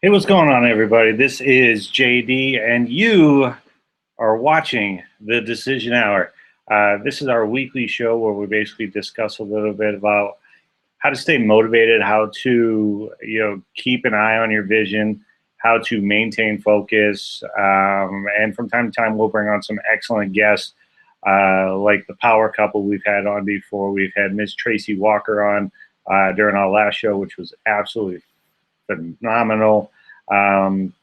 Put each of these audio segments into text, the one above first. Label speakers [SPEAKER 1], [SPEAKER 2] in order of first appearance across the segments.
[SPEAKER 1] Hey, what's going on, everybody? This is JD, and you are watching the Decision Hour. This is our weekly show where we basically discuss a little bit about how to stay motivated, how to keep an eye on your vision, how to maintain focus, and from time to time we'll bring on some excellent guests, like the power couple we've had on before. We've had Miss Tracy Walker on during our last show, which was absolutely phenomenal. Um,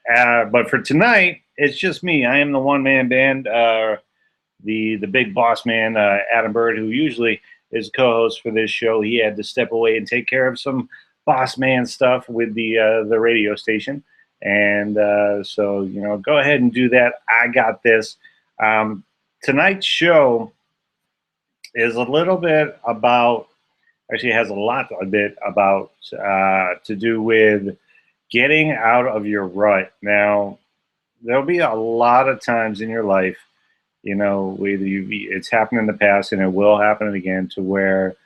[SPEAKER 1] but for tonight, it's just me. I am the one man band, the big boss man, Adam Bird, who usually is co-host for this show. He had to step away and take care of some boss man stuff with the radio station, and so go ahead and do that. I got this. Tonight's show is a little bit about. Actually, has a bit about to do with getting out of your rut. Now, there'll be a lot of times in your life, whether it's happened in the past and it will happen again, to where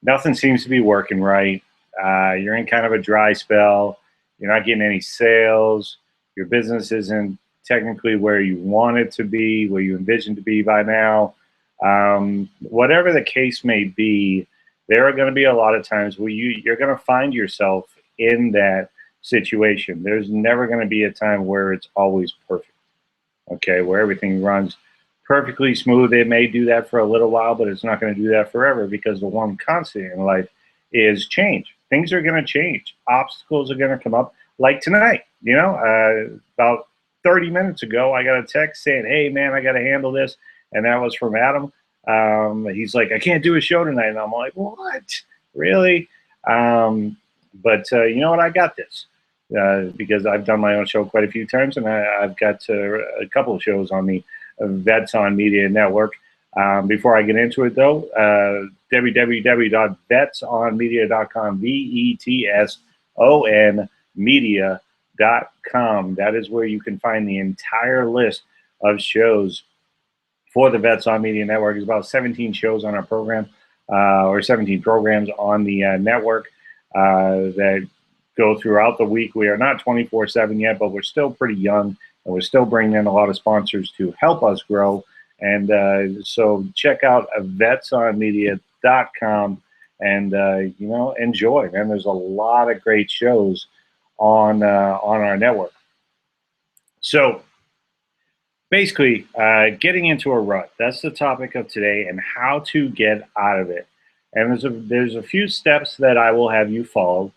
[SPEAKER 1] nothing seems to be working right. You're in kind of a dry spell. You're not getting any sales. Your business isn't technically where you want it to be, where you envision to be by now. Whatever the case may be, there are going to be a lot of times where you're going to find yourself in that situation. There's never going to be a time where it's always perfect, okay, where everything runs perfectly smooth. It may do that for a little while, but it's not going to do that forever, because the one constant in life is change. Things are going to change. Obstacles are going to come up, like tonight. About 30 minutes ago, I got a text saying, "Hey, man, I got to handle this," and that was from Adam. He's like, "I can't do a show tonight," and I'm like, "What? Really?" But you know what? I got this. Because I've done my own show quite a few times, and I've got a couple of shows on the Vets on Media Network. Before I get into it, though, www.vetsonmedia.com, VETSON media.com. That is where you can find the entire list of shows for the Vets on Media Network. There's about 17 shows on our program, or 17 programs on the network that go throughout the week. We are not 24/7 yet, but we're still pretty young, and we're still bringing in a lot of sponsors to help us grow. And so check out vetsonmedia.com and enjoy. Man, there's a lot of great shows on our network. So basically, getting into a rut, that's the topic of today, and how to get out of it. And there's a few steps that I will have you follow.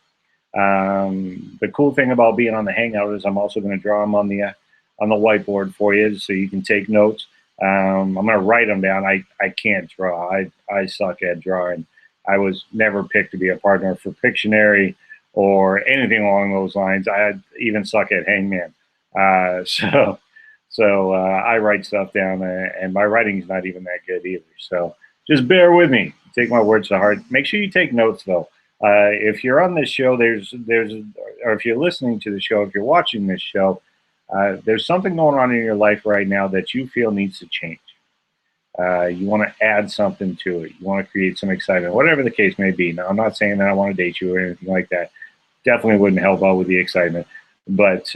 [SPEAKER 1] The cool thing about being on the Hangout is I'm also going to draw them on the whiteboard for you, so you can take notes. I'm going to write them down. I can't draw. I suck at drawing. I was never picked to be a partner for Pictionary or anything along those lines. I even suck at Hangman. So I write stuff down, and my writing is not even that good either. So just bear with me. Take my words to heart. Make sure you take notes, though. If you're on this show, or if you're listening to the show, if you're watching this show, there's something going on in your life right now that you feel needs to change. You want to add something to it. You want to create some excitement, whatever the case may be. Now, I'm not saying that I want to date you or anything like that. Definitely wouldn't help out with the excitement. But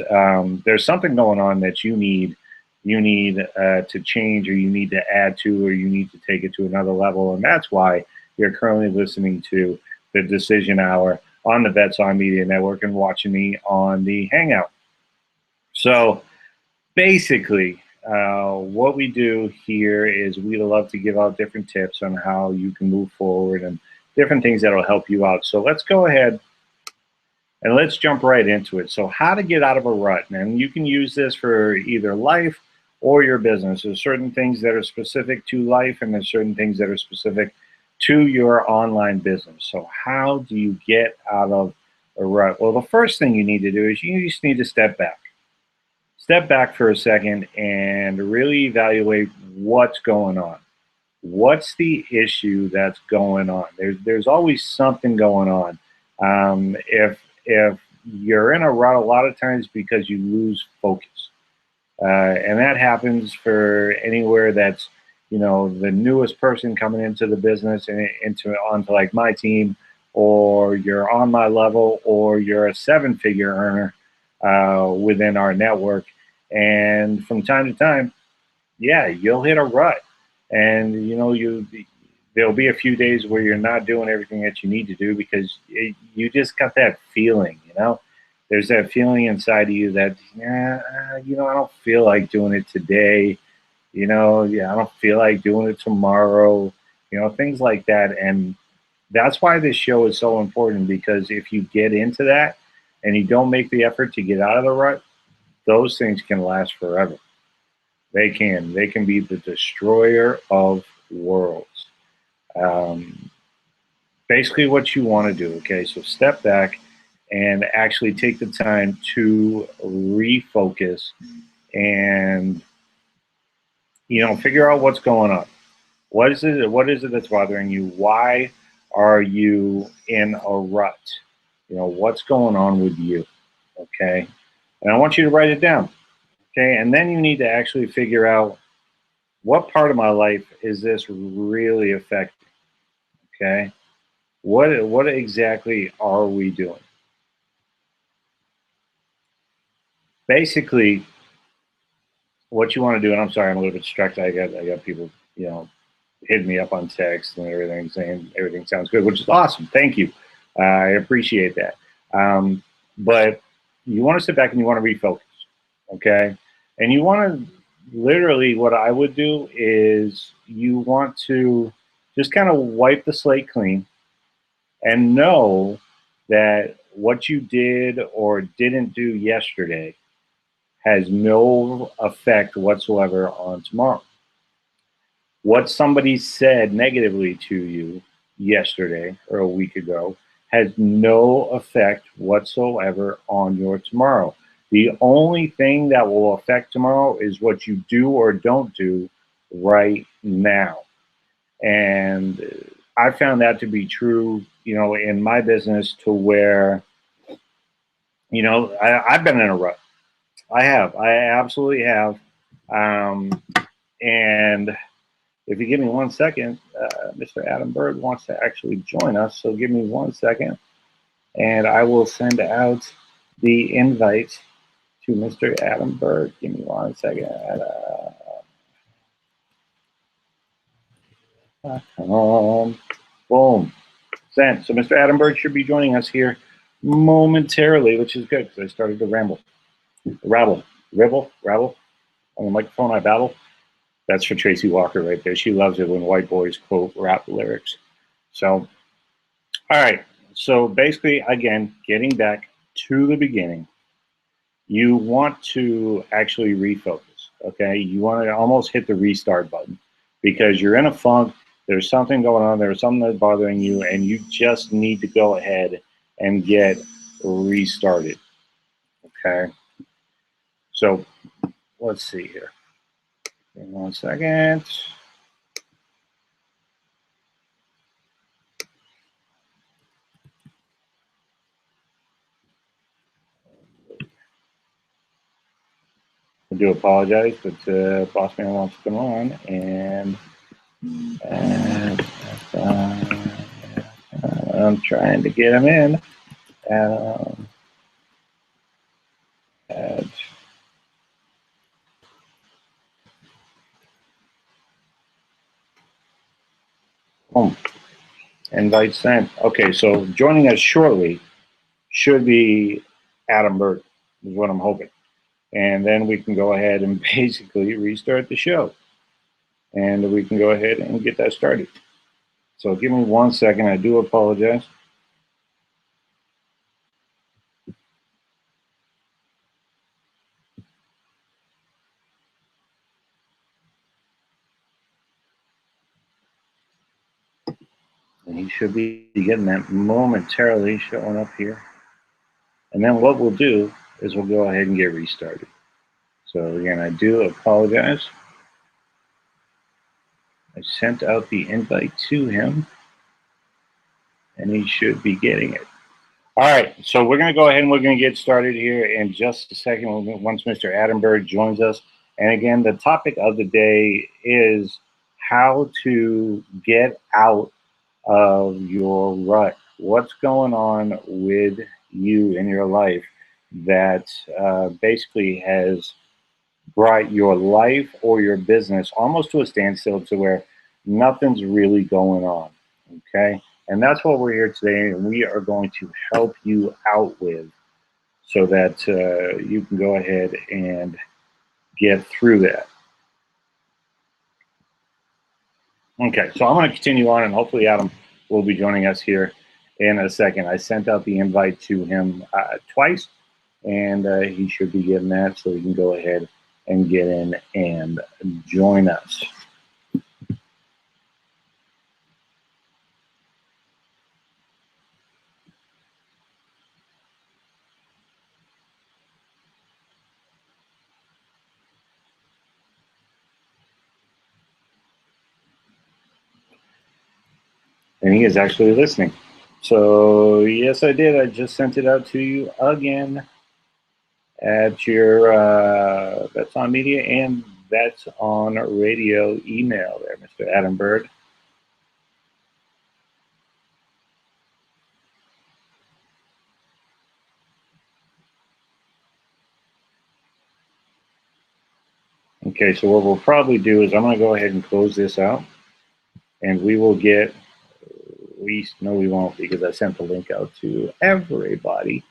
[SPEAKER 1] there's something going on that you need to change, or you need to add to, or you need to take it to another level. And that's why you're currently listening to the Decision Hour on the Vets on Media Network and watching me on the Hangout. So basically, what we do here is we love to give out different tips on how you can move forward and different things that will help you out. So let's go ahead and let's jump right into it. So how to get out of a rut. And you can use this for either life or your business. There's certain things that are specific to life, and there's certain things that are specific to your online business. So how do you get out of a rut? Well, the first thing you need to do is you just need to step back. Step back for a second and really evaluate what's going on. What's the issue that's going on? There's always something going on. If you're in a rut, a lot of times because you lose focus, and that happens for anywhere that's the newest person coming into the business and onto like my team, or you're on my level, or you're a seven-figure earner within our network. And from time to time, yeah, you'll hit a rut, and there'll be a few days where you're not doing everything that you need to do because you just got that feeling. There's that feeling inside of you that, yeah, I don't feel like doing it today. Yeah, I don't feel like doing it tomorrow. Things like that. And that's why this show is so important, because if you get into that and you don't make the effort to get out of the rut, those things can last forever. They can. They can be the destroyer of worlds. Um, Basically, what you want to do, okay? So step back and actually take the time to refocus and figure out what's going on. What is it? What is it that's bothering you? Why are you in a rut? What's going on with you? Okay, and I want you to write it down. Okay, and then you need to actually figure out, what part of my life is this really affecting? Okay, what exactly are we doing? Basically, what you want to do, and I'm sorry, I'm a little bit distracted. I got people, hitting me up on text and everything, saying everything sounds good, which is awesome. Thank you. I appreciate that. But you want to sit back and you want to refocus, okay? And you want to, literally, what I would do is you want to just kind of wipe the slate clean and know that what you did or didn't do yesterday has no effect whatsoever on tomorrow. What somebody said negatively to you yesterday or a week ago has no effect whatsoever on your tomorrow. The only thing that will affect tomorrow is what you do or don't do right now. And I found that to be true, in my business, to where, I've been in a rut. I absolutely have. And if you give me 1 second, Mr. Adam Bird wants to actually join us. So give me 1 second, and I will send out the invite to Mr. Adam Bird. Give me 1 second. Boom. Sent. So Mr. Adam Bird should be joining us here momentarily, which is good because I rabble on the microphone. I babble. That's for Tracy Walker right there. She loves it when white boys quote rap lyrics. So, all right. So basically, again, getting back to the beginning, you want to actually refocus, okay? You want to almost hit the restart button because you're in a funk. There's something going on. There's something that's bothering you, and you just need to go ahead and get restarted, okay? So let's see here. Give me 1 second. I do apologize, but Boss Man wants to come on, and I'm trying to get him in. Invite sent. Okay, so joining us shortly should be Adam Bird, is what I'm hoping. And then we can go ahead and basically restart the show. And we can go ahead and get that started. So give me 1 second. I do apologize. And he should be getting that momentarily showing up here. And then what we'll do is we'll go ahead and get restarted. So again, I do apologize. I sent out the invite to him, and he should be getting it. All right, so we're going to go ahead and we're going to get started here in just a second once Mr. Adam Bird joins us. And again, the topic of the day is how to get out of your rut. what's going on with you in your life that basically has brought your life or your business almost to a standstill to where nothing's really going on. Okay. And that's what we're here today. And we are going to help you out with so that you can go ahead and get through that. Okay. So I'm going to continue on, and hopefully Adam will be joining us here in a second. I sent out the invite to him twice, and he should be getting that, so he can go ahead and get in and join us. And he is actually listening. So yes, I did. I just sent it out to you again at your That's on Media and That's on Radio email there, Mr. Adam Bird. Okay, so what we'll probably do is I'm going to go ahead and close this out, and we will get, at least, no, we won't, because I sent the link out to everybody.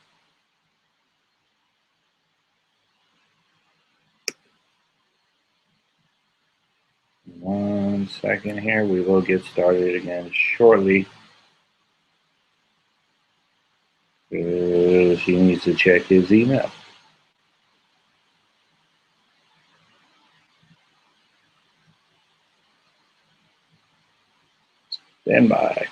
[SPEAKER 1] One second here. We will get started again shortly. He needs to check his email. Stand by.